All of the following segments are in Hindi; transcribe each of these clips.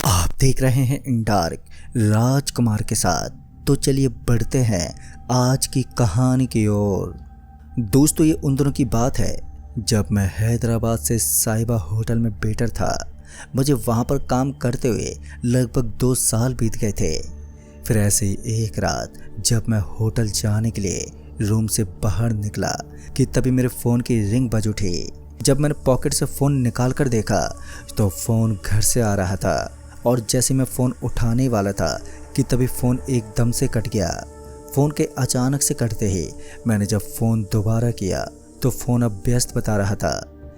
आप देख रहे हैं इन डार्क राजकुमार के साथ। तो चलिए बढ़ते हैं आज की कहानी की ओर। दोस्तों, ये उन दिनों की बात है जब मैं हैदराबाद से साहिबा होटल में वेटर था। मुझे वहाँ पर काम करते हुए लगभग 2 साल बीत गए थे। फिर ऐसे ही एक रात जब मैं होटल जाने के लिए रूम से बाहर निकला कि तभी मेरे फ़ोन की रिंग बज उठी। जब मैंने पॉकेट से फ़ोन निकाल कर देखा तो फ़ोन घर से आ रहा था और जैसे मैं फ़ोन उठाने वाला था कि तभी फ़ोन एकदम से कट गया। फ़ोन के अचानक से कटते ही मैंने जब फ़ोन दोबारा किया तो फ़ोन अब व्यस्त बता रहा था।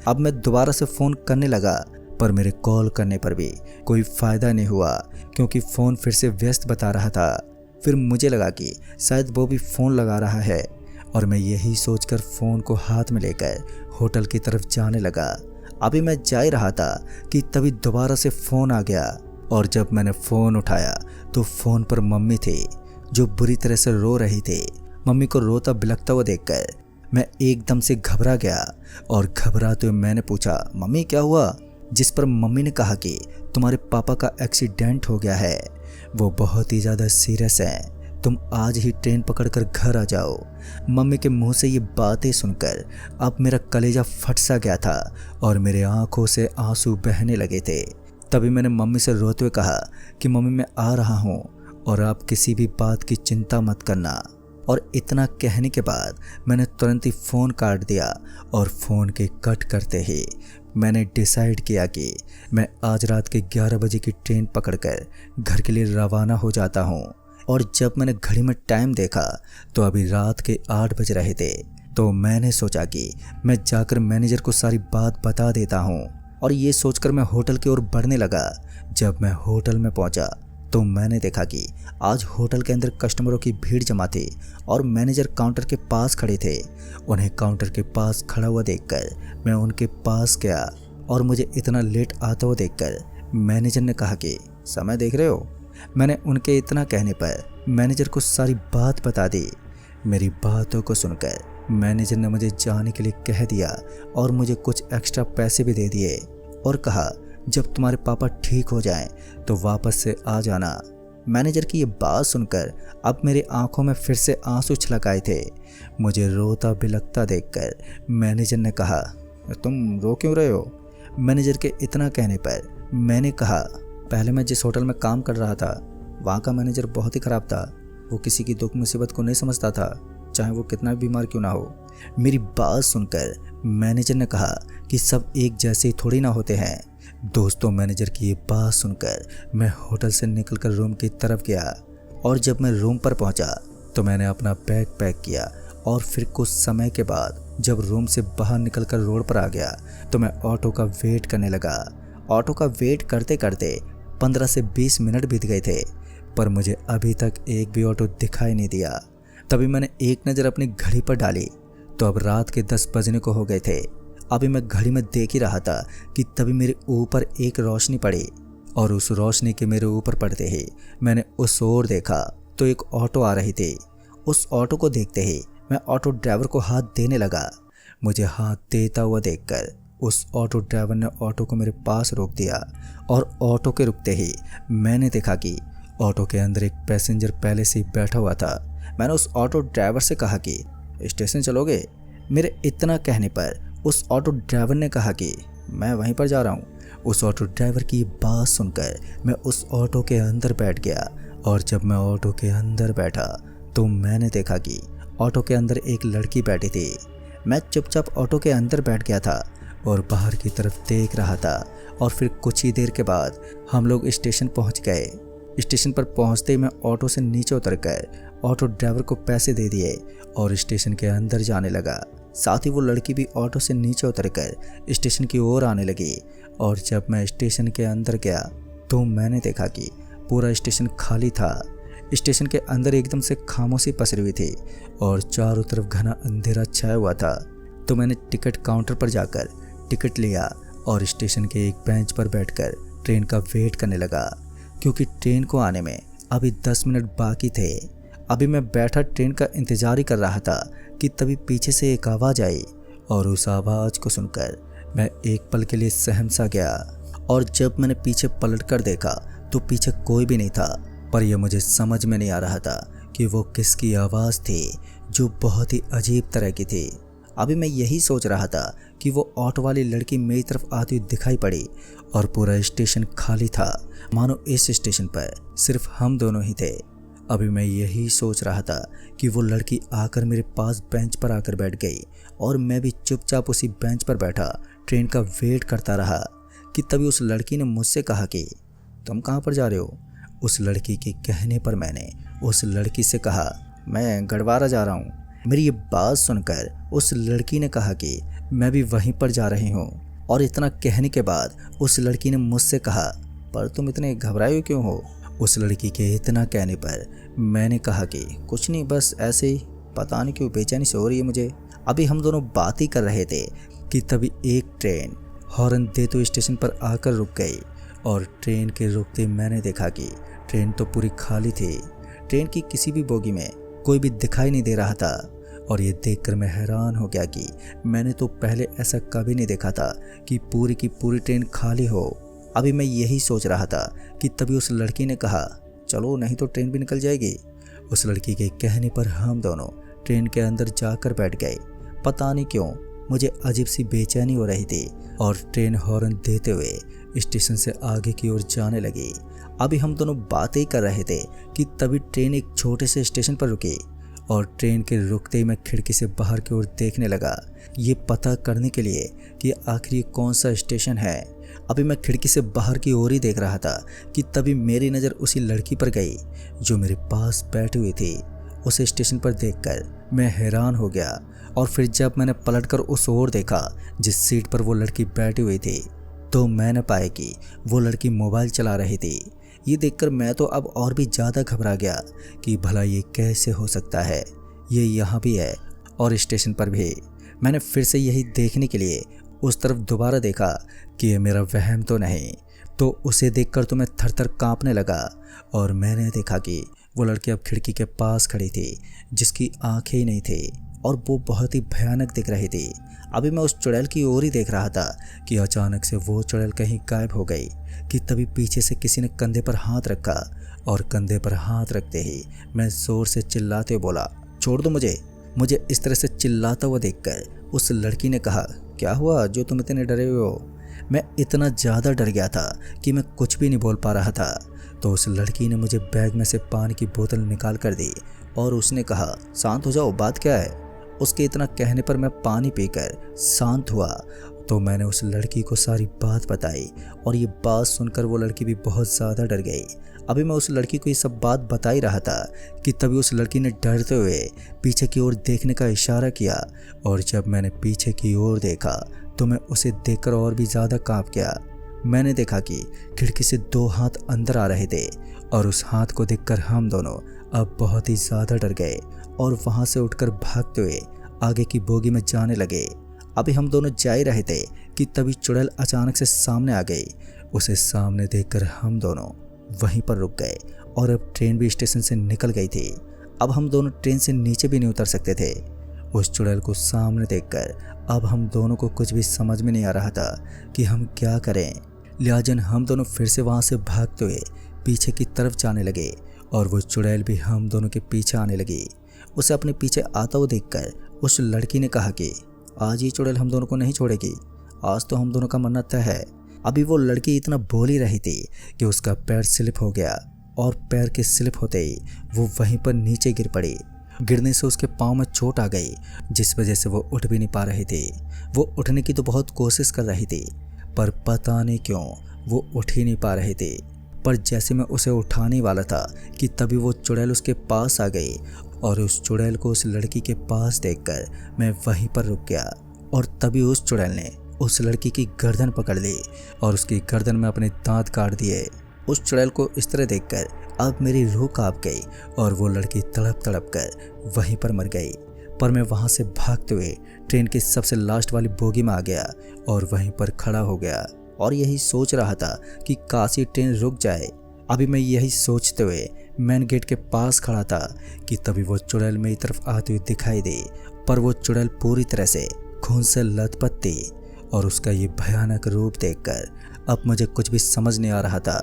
अब मैं दोबारा से फ़ोन करने लगा पर मेरे कॉल करने पर भी कोई फ़ायदा नहीं हुआ क्योंकि फ़ोन फिर से व्यस्त बता रहा था। फिर मुझे लगा कि शायद वो भी फ़ोन लगा रहा है और मैं यही सोचकर फ़ोन को हाथ में लेकर होटल की तरफ जाने लगा। अभी मैं जा ही रहा था कि तभी दोबारा से फ़ोन आ गया और जब मैंने फ़ोन उठाया तो फ़ोन पर मम्मी थी जो बुरी तरह से रो रही थी। मम्मी को रोता बिलखता हुआ देखकर मैं एकदम से घबरा गया और घबराते हुए मैंने पूछा, मम्मी क्या हुआ? जिस पर मम्मी ने कहा कि तुम्हारे पापा का एक्सीडेंट हो गया है, वो बहुत ही ज़्यादा सीरियस है, तुम आज ही ट्रेन पकड़कर घर आ जाओ। मम्मी के मुंह से ये बातें सुनकर अब मेरा कलेजा फट सा गया था और मेरे आंखों से आंसू बहने लगे थे। तभी मैंने मम्मी से रोते हुए कहा कि मम्मी मैं आ रहा हूँ और आप किसी भी बात की चिंता मत करना। और इतना कहने के बाद मैंने तुरंत ही फ़ोन काट दिया और फ़ोन के कट करते ही मैंने डिसाइड किया कि मैं आज रात के 11 बजे की ट्रेन पकड़कर घर के लिए रवाना हो जाता हूँ। और जब मैंने घड़ी में टाइम देखा तो अभी रात के 8 बज रहे थे। तो मैंने सोचा कि मैं जाकर मैनेजर को सारी बात बता देता हूँ और ये सोचकर मैं होटल की ओर बढ़ने लगा। जब मैं होटल में पहुँचा तो मैंने देखा कि आज होटल के अंदर कस्टमरों की भीड़ जमा थी और मैनेजर काउंटर के पास खड़े थे। उन्हें काउंटर के पास खड़ा हुआ देखकर मैं उनके पास गया और मुझे इतना लेट आता हुआ देखकर मैनेजर ने कहा कि समय देख रहे हो? मैंने उनके इतना कहने पर मैनेजर को सारी बात बता दी। मेरी बातों को सुनकर मैनेजर ने मुझे जाने के लिए कह दिया और मुझे कुछ एक्स्ट्रा पैसे भी दे दिए और कहा जब तुम्हारे पापा ठीक हो जाएं तो वापस से आ जाना। मैनेजर की ये बात सुनकर अब मेरी आंखों में फिर से आंसू छलक आए थे। मुझे रोता बिलखता देखकर मैनेजर ने कहा, तुम रो क्यों रहे हो? मैनेजर के इतना कहने पर मैंने कहा, पहले मैं जिस होटल में काम कर रहा था वहाँ का मैनेजर बहुत ही ख़राब था। वो किसी की दुख मुसीबत को नहीं समझता था, चाहे वो कितना भी बीमार क्यों ना हो। मेरी बात सुनकर मैनेजर ने कहा कि सब एक जैसे ही थोड़ी ना होते हैं। दोस्तों, मैनेजर की ये बात सुनकर मैं होटल से निकलकर रूम की तरफ गया और जब मैं रूम पर पहुंचा तो मैंने अपना बैग पैक किया और फिर कुछ समय के बाद जब रूम से बाहर निकलकर रोड पर आ गया तो मैं ऑटो का वेट करने लगा। ऑटो का वेट करते करते 15 से 20 मिनट बीत गए थे पर मुझे अभी तक एक भी ऑटो दिखाई नहीं दिया। तभी मैंने एक नज़र अपनी घड़ी पर डाली तो अब रात के 10 बजने को हो गए थे। अभी मैं घड़ी में देख ही रहा था कि तभी मेरे ऊपर एक रोशनी पड़ी और उस रोशनी के मेरे ऊपर पड़ते ही मैंने उस ओर देखा तो एक ऑटो आ रही थी। उस ऑटो को देखते ही मैं ऑटो ड्राइवर को हाथ देने लगा। मुझे हाथ देता हुआ देखकर उस ऑटो ड्राइवर ने ऑटो को मेरे पास रोक दिया और ऑटो के रुकते ही मैंने देखा कि ऑटो के अंदर एक पैसेंजर पहले से ही बैठा हुआ था। मैंने उस ऑटो ड्राइवर से कहा कि स्टेशन चलोगे? मेरे इतना कहने पर उस ऑटो ड्राइवर ने कहा कि मैं वहीं पर जा रहा हूँ। उस ऑटो ड्राइवर की बात सुनकर मैं उस ऑटो के अंदर बैठ गया और जब मैं ऑटो के अंदर बैठा तो मैंने देखा कि ऑटो के अंदर एक लड़की बैठी थी। मैं चुपचाप ऑटो के अंदर बैठ गया था और बाहर की तरफ देख रहा था और फिर कुछ ही देर के बाद हम लोग स्टेशन पहुँच गए। स्टेशन पर पहुँचते ही मैं ऑटो से नीचे उतरकर ऑटो ड्राइवर को पैसे दे दिए और स्टेशन के अंदर जाने लगा। साथ ही वो लड़की भी ऑटो से नीचे उतरकर स्टेशन की ओर आने लगी और जब मैं स्टेशन के अंदर गया तो मैंने देखा कि पूरा स्टेशन खाली था। स्टेशन के अंदर एकदम से खामोशी पसरी हुई थी और चारों तरफ घना अंधेरा छाया हुआ था। तो मैंने टिकट काउंटर पर जाकर टिकट लिया और स्टेशन के एक बेंच पर बैठकर ट्रेन का वेट करने लगा क्योंकि ट्रेन को आने में अभी 10 मिनट बाकी थे। अभी मैं बैठा ट्रेन का इंतजार ही कर रहा था कि तभी पीछे से एक आवाज़ आई और उस आवाज़ को सुनकर मैं एक पल के लिए सहम सा गया और जब मैंने पीछे पलट कर देखा तो पीछे कोई भी नहीं था। पर यह मुझे समझ में नहीं आ रहा था कि वो किसकी आवाज़ थी जो बहुत ही अजीब तरह की थी। अभी मैं यही सोच रहा था कि वो ऑटो वाली लड़की मेरी तरफ आती हुई दिखाई पड़ी और पूरा स्टेशन खाली था, मानो इस स्टेशन पर सिर्फ हम दोनों ही थे। अभी मैं यही सोच रहा था कि वो लड़की आकर मेरे पास बेंच पर आकर बैठ गई और मैं भी चुपचाप उसी बेंच पर बैठा ट्रेन का वेट करता रहा कि तभी उस लड़की ने मुझसे कहा कि तुम कहाँ पर जा रहे हो। उस लड़की के कहने पर मैंने उस लड़की से कहा मैं गढ़वारा जा रहा हूँ। मेरी ये बात सुनकर उस लड़की ने कहा कि मैं भी वहीं पर जा रही हूँ। और इतना कहने के बाद उस लड़की ने मुझसे कहा पर तुम इतने घबराए हुए क्यों हो। उस लड़की के इतना कहने पर मैंने कहा कि कुछ नहीं, बस ऐसे ही, पता नहीं क्यों बेचैनी से हो रही है मुझे। अभी हम दोनों बात ही कर रहे थे कि तभी एक ट्रेन हॉर्न देते हुए स्टेशन पर आकर रुक गई और ट्रेन के रुकते मैंने देखा कि ट्रेन तो पूरी खाली थी। ट्रेन की किसी भी बोगी में कोई भी दिखाई नहीं दे रहा था और ये देखकर मैं हैरान हो गया कि मैंने तो पहले ऐसा कभी नहीं देखा था कि पूरी की पूरी ट्रेन खाली हो। अभी मैं यही सोच रहा था कि तभी उस लड़की ने कहा चलो, नहीं तो ट्रेन भी निकल जाएगी। उस लड़की के कहने पर हम दोनों ट्रेन के अंदर जाकर बैठ गए। पता नहीं क्यों मुझे अजीब सी बेचैनी हो रही थी और ट्रेन हॉर्न देते हुए स्टेशन से आगे की ओर जाने लगी। अभी हम दोनों बातें ही कर रहे थे कि तभी ट्रेन एक छोटे से स्टेशन पर रुकी और ट्रेन के रुकते ही मैं खिड़की से बाहर की ओर देखने लगा, ये पता करने के लिए कि आखिर ये कौन सा स्टेशन है। अभी मैं खिड़की से बाहर की ओर ही देख रहा था कि तभी मेरी नज़र उसी लड़की पर गई जो मेरे पास बैठी हुई थी। उसे स्टेशन पर देखकर मैं हैरान हो गया और फिर जब मैंने पलटकर उस ओर देखा जिस सीट पर वो लड़की बैठी हुई थी तो मैंने पाया कि वो लड़की मोबाइल चला रही थी। ये देखकर मैं तो अब और भी ज़्यादा घबरा गया कि भला ये कैसे हो सकता है, ये यहाँ भी है और स्टेशन पर भी। मैंने फिर से यही देखने के लिए उस तरफ दोबारा देखा कि ये मेरा वहम तो नहीं। तो उसे देखकर तो मैं थर-थर काँपने लगा और मैंने देखा कि वो लड़की अब खिड़की के पास खड़ी थी जिसकी आंखें ही नहीं थी और वो बहुत ही भयानक दिख रही थी। अभी मैं उस चुड़ैल की ओर ही देख रहा था कि अचानक से वो चुड़ैल कहीं गायब हो गई कि तभी पीछे से किसी ने कंधे पर हाथ रखा और कंधे पर हाथ रखते ही मैं ज़ोर से चिल्लाते बोला छोड़ दो मुझे। मुझे इस तरह से चिल्लाता हुआ देखकर उस लड़की ने कहा क्या हुआ जो तुम इतने डरे हुए हो। मैं इतना ज़्यादा डर गया था कि मैं कुछ भी नहीं बोल पा रहा था। तो उस लड़की ने मुझे बैग में से पानी की बोतल निकाल कर दी और उसने कहा शांत हो जाओ, बात क्या है। उसके इतना कहने पर मैं पानी पीकर शांत हुआ तो मैंने उस लड़की को सारी बात बताई और ये बात सुनकर वो लड़की भी बहुत ज़्यादा डर गई। अभी मैं उस लड़की को ये सब बात बता ही रहा था कि तभी उस लड़की ने डरते हुए पीछे की ओर देखने का इशारा किया और जब मैंने पीछे की ओर देखा तो मैं उसे देखकर और भी ज़्यादा काँप गया। मैंने देखा कि खिड़की से 2 हाथ अंदर आ रहे थे और उस हाथ को देखकर हम दोनों अब बहुत ही ज़्यादा डर गए और वहाँ से उठकर भागते हुए आगे की बोगी में जाने लगे। अभी हम दोनों जा ही रहे थे कि तभी चुड़ैल अचानक से सामने आ गई। उसे सामने देखकर हम दोनों वहीं पर रुक गए और अब ट्रेन भी स्टेशन से निकल गई थी। अब हम दोनों ट्रेन से नीचे भी नहीं उतर सकते थे। उस चुड़ैल को सामने देखकर अब हम दोनों को कुछ भी समझ में नहीं आ रहा था कि हम क्या करें। लिहाजन हम दोनों फिर से वहाँ से भागते हुए पीछे की तरफ जाने लगे और वो चुड़ैल भी हम दोनों के पीछे आने लगी। उसे अपने पीछे आता हुआ देखकर उस लड़की ने कहा कि आज ये चुड़ैल हम दोनों को नहीं छोड़ेगी, आज तो हम दोनों का मरना तय है। अभी वो लड़की इतना बोल ही रही थी कि उसका पैर स्लिप हो गया और पैर के स्लिप होते ही वो वहीं पर नीचे गिर पड़ी। गिरने से उसके पाँव में चोट आ गई जिस वजह से वो उठ भी नहीं पा रही थी। वो उठने की तो बहुत कोशिश कर रही थी पर पता नहीं क्यों वो उठ ही नहीं पा रही थी। पर जैसे मैं उसे उठाने वाला था कि तभी वो चुड़ैल उसके पास आ गई और उस चुड़ैल को उस लड़की के पास देखकर मैं वहीं पर रुक गया और तभी उस चुड़ैल ने उस लड़की की गर्दन पकड़ ली और उसकी गर्दन में अपने दांत काट दिए। उस चुड़ैल को इस तरह देखकर अब मेरी रूह कांप गई और वो लड़की तड़प तड़प कर वहीं पर मर गई। पर मैं वहाँ से भागते हुए ट्रेन की सबसे लास्ट वाली बोगी में आ गया और वहीं पर खड़ा हो गया और यही सोच रहा था कि काशी ट्रेन रुक जाए। अभी मैं यही सोचते हुए मेन गेट के पास खड़ा था कि तभी वो चुड़ैल मेरी तरफ आती हुई दिखाई दी। पर वो चुड़ैल पूरी तरह से खून से लथपथ थी और उसका ये भयानक रूप देखकर अब मुझे कुछ भी समझ नहीं आ रहा था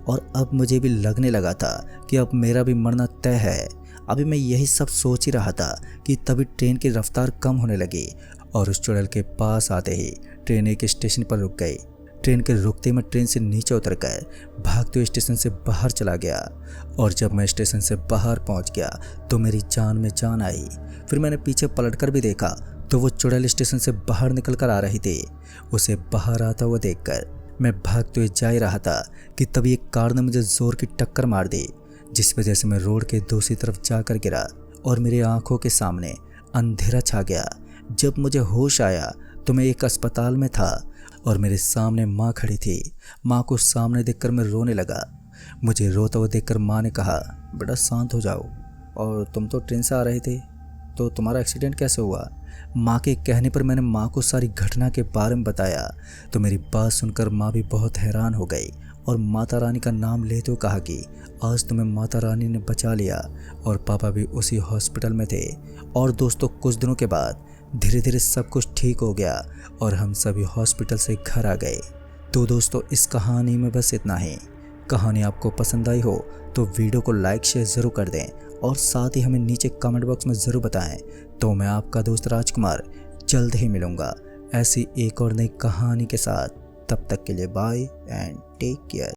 और अब मुझे भी लगने लगा था कि अब मेरा भी मरना तय है। अभी मैं यही सब सोच ही रहा था कि तभी ट्रेन की रफ्तार कम होने लगी और उस चुड़ैल के पास आते ही ट्रेन एक स्टेशन पर रुक गई। ट्रेन के रुकते मैं ट्रेन से नीचे उतरकर भागते हुए स्टेशन से बाहर चला गया और जब मैं स्टेशन से बाहर पहुंच गया तो मेरी जान में जान आई। फिर मैंने पीछे पलटकर भी देखा तो वो चुड़ैल स्टेशन से बाहर निकल कर आ रही थी। उसे बाहर आता हुआ देखकर मैं भागते हुए जा ही रहा था कि तभी एक कार ने मुझे जोर की टक्कर मार दी, जिस वजह से मैं रोड के दूसरी तरफ जाकर गिरा और मेरी आंखों के सामने अंधेरा छा गया। जब मुझे होश आया तो मैं एक अस्पताल में था और मेरे सामने माँ खड़ी थी। माँ को सामने देखकर मैं रोने लगा। मुझे रोता हुआ देखकर माँ ने कहा, बेटा शांत हो जाओ, और तुम तो ट्रेन से आ रहे थे, तो तुम्हारा एक्सीडेंट कैसे हुआ? माँ के कहने पर मैंने माँ को सारी घटना के बारे में बताया तो मेरी बात सुनकर माँ भी बहुत हैरान हो गई और माता रानी का नाम लेते हुए कहा कि आज तुम्हें माता रानी ने बचा लिया। और पापा भी उसी हॉस्पिटल में थे। और दोस्तों कुछ दिनों के बाद धीरे धीरे सब कुछ ठीक हो गया और हम सभी हॉस्पिटल से घर आ गए। तो दोस्तों इस कहानी में बस इतना ही। कहानी आपको पसंद आई हो तो वीडियो को लाइक शेयर ज़रूर कर दें और साथ ही हमें नीचे कमेंट बॉक्स में ज़रूर बताएं। तो मैं आपका दोस्त राजकुमार जल्द ही मिलूँगा ऐसी एक और नई कहानी के साथ। तब तक के लिए बाय एंड टेक केयर।